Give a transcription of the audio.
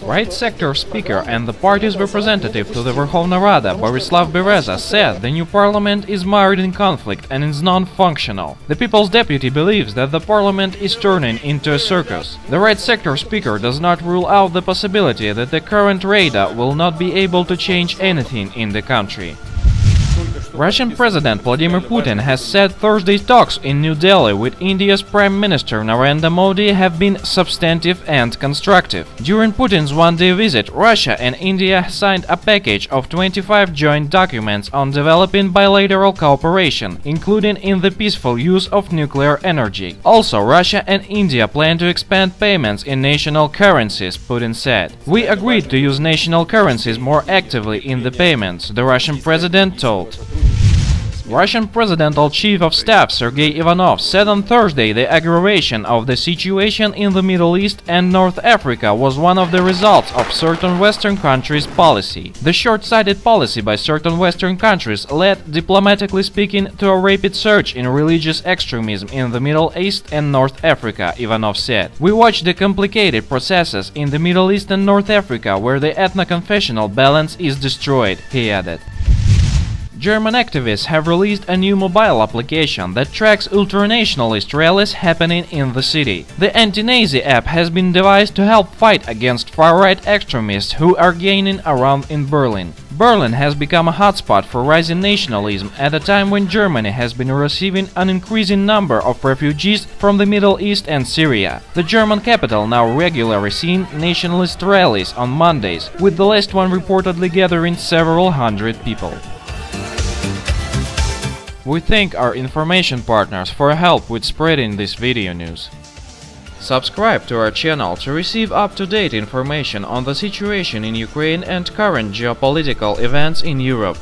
Right sector speaker and the party's representative to the Verkhovna Rada, Borislav Bereza, said the new parliament is mired in conflict and is non-functional. The People's Deputy believes that the parliament is turning into a circus. The right sector speaker does not rule out the possibility that the current Rada will not be able to change anything in the country. Russian President Vladimir Putin has said Thursday's talks in New Delhi with India's Prime Minister Narendra Modi have been substantive and constructive. During Putin's one-day visit, Russia and India signed a package of 25 joint documents on developing bilateral cooperation, including in the peaceful use of nuclear energy. Also, Russia and India plan to expand payments in national currencies, Putin said. "We agreed to use national currencies more actively in the payments," the Russian president told. Russian Presidential Chief of Staff Sergei Ivanov said on Thursday the aggravation of the situation in the Middle East and North Africa was one of the results of certain Western countries' policy. The short-sighted policy by certain Western countries led, diplomatically speaking, to a rapid surge in religious extremism in the Middle East and North Africa, Ivanov said. "We watch the complicated processes in the Middle East and North Africa where the ethno-confessional balance is destroyed," he added. German activists have released a new mobile application that tracks ultranationalist rallies happening in the city. The Anti-Nazi app has been devised to help fight against far-right extremists who are gaining ground in Berlin. Berlin has become a hotspot for rising nationalism at a time when Germany has been receiving an increasing number of refugees from the Middle East and Syria. The German capital now regularly seeing nationalist rallies on Mondays, with the last one reportedly gathering several hundred people. We thank our information partners for help with spreading this video news. Subscribe to our channel to receive up-to-date information on the situation in Ukraine and current geopolitical events in Europe.